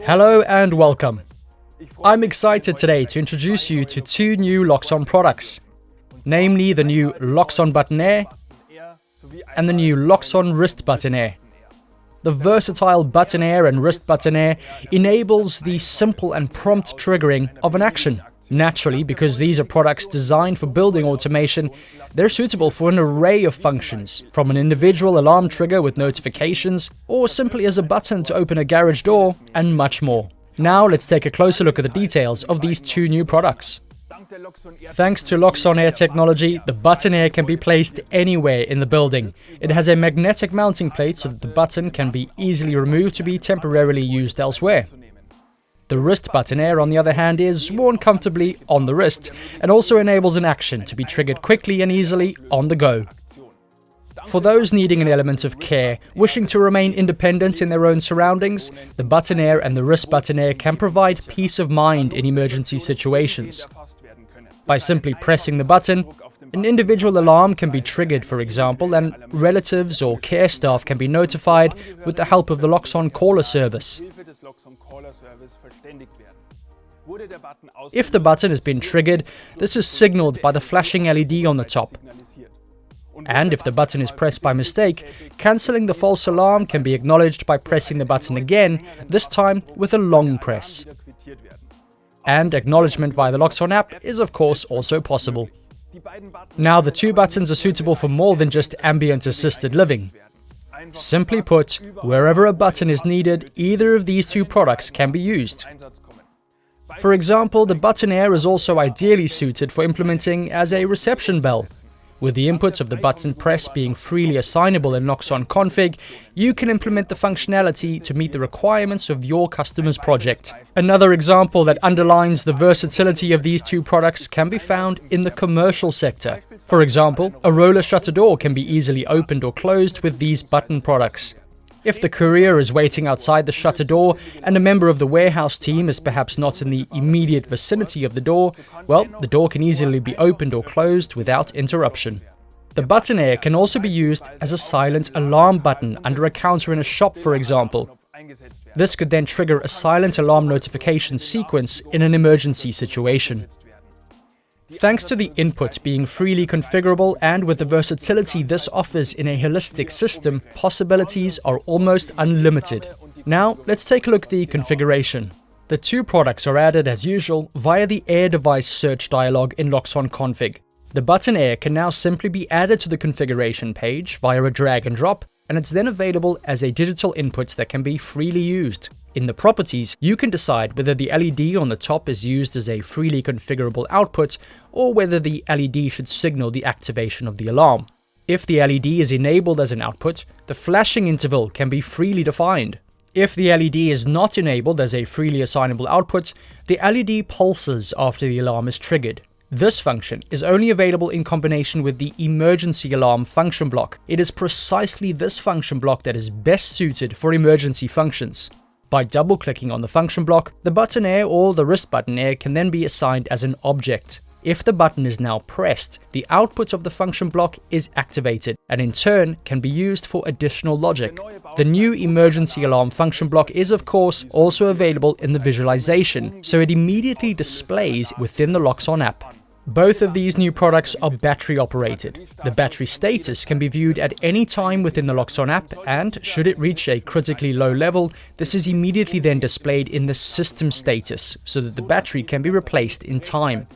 Hello and welcome. I'm excited today to introduce you to two new Loxone products, namely the new Loxone Button Air and the new Loxone Wrist Button Air. The versatile Button Air and Wrist Button Air enables the simple and prompt triggering of an action. Naturally, because these are products designed for building automation, they're suitable for an array of functions, from an individual alarm trigger with notifications, or simply as a button to open a garage door, and much more. Now let's take a closer look at the details of these two new products. Thanks to Loxone Air technology, the Button Air can be placed anywhere in the building. It has a magnetic mounting plate so that the button can be easily removed to be temporarily used elsewhere. The Wrist Button Air, on the other hand, is worn comfortably on the wrist and also enables an action to be triggered quickly and easily on the go. For those needing an element of care, wishing to remain independent in their own surroundings, the Button Air and the Wrist Button Air can provide peace of mind in emergency situations. By simply pressing the button, an individual alarm can be triggered, for example, and relatives or care staff can be notified with the help of the Loxone caller service. If the button has been triggered, this is signaled by the flashing LED on the top. And if the button is pressed by mistake, cancelling the false alarm can be acknowledged by pressing the button again, this time with a long press. And acknowledgement via the Loxone app is of course also possible. Now the two buttons are suitable for more than just ambient assisted living. Simply put, wherever a button is needed, either of these two products can be used. For example, the Button Air is also ideally suited for implementing as a reception bell. With the inputs of the button press being freely assignable in Loxone config, you can implement the functionality to meet the requirements of your customer's project. Another example that underlines the versatility of these two products can be found in the commercial sector. For example, a roller shutter door can be easily opened or closed with these button products. If the courier is waiting outside the shutter door and a member of the warehouse team is perhaps not in the immediate vicinity of the door, well, the door can easily be opened or closed without interruption. The Button Air can also be used as a silent alarm button under a counter in a shop, for example. This could then trigger a silent alarm notification sequence in an emergency situation. Thanks to the inputs being freely configurable and with the versatility this offers in a holistic system, possibilities are almost unlimited. Now, let's take a look at the configuration. The two products are added as usual via the Air device search dialog in Loxone config. The Button Air can now simply be added to the configuration page via a drag and drop, and it's then available as a digital input that can be freely used. In the properties, you can decide whether the LED on the top is used as a freely configurable output or whether the LED should signal the activation of the alarm. If the LED is enabled as an output, the flashing interval can be freely defined. If the LED is not enabled as a freely assignable output, the LED pulses after the alarm is triggered. This function is only available in combination with the emergency alarm function block. It is precisely this function block that is best suited for emergency functions. By double-clicking on the function block, the Button Air or the Wrist Button Air can then be assigned as an object. If the button is now pressed, the output of the function block is activated and in turn can be used for additional logic. The new emergency alarm function block is of course also available in the visualization, so it immediately displays within the Loxone app. Both of these new products are battery operated. The battery status can be viewed at any time within the Loxone app, and should it reach a critically low level, this is immediately then displayed in the system status so that the battery can be replaced in time.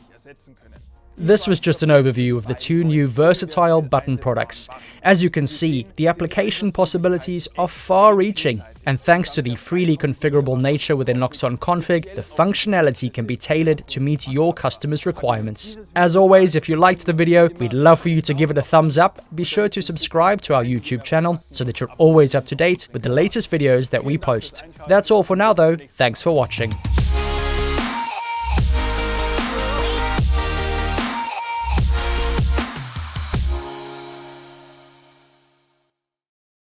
This was just an overview of the two new versatile button products. As you can see, the application possibilities are far-reaching, and thanks to the freely configurable nature within Loxone config, the functionality can be tailored to meet your customer's requirements. As always, if you liked the video, we'd love for you to give it a thumbs up. Be sure to subscribe to our YouTube channel so that you're always up to date with the latest videos that we post. That's all for now though, thanks for watching.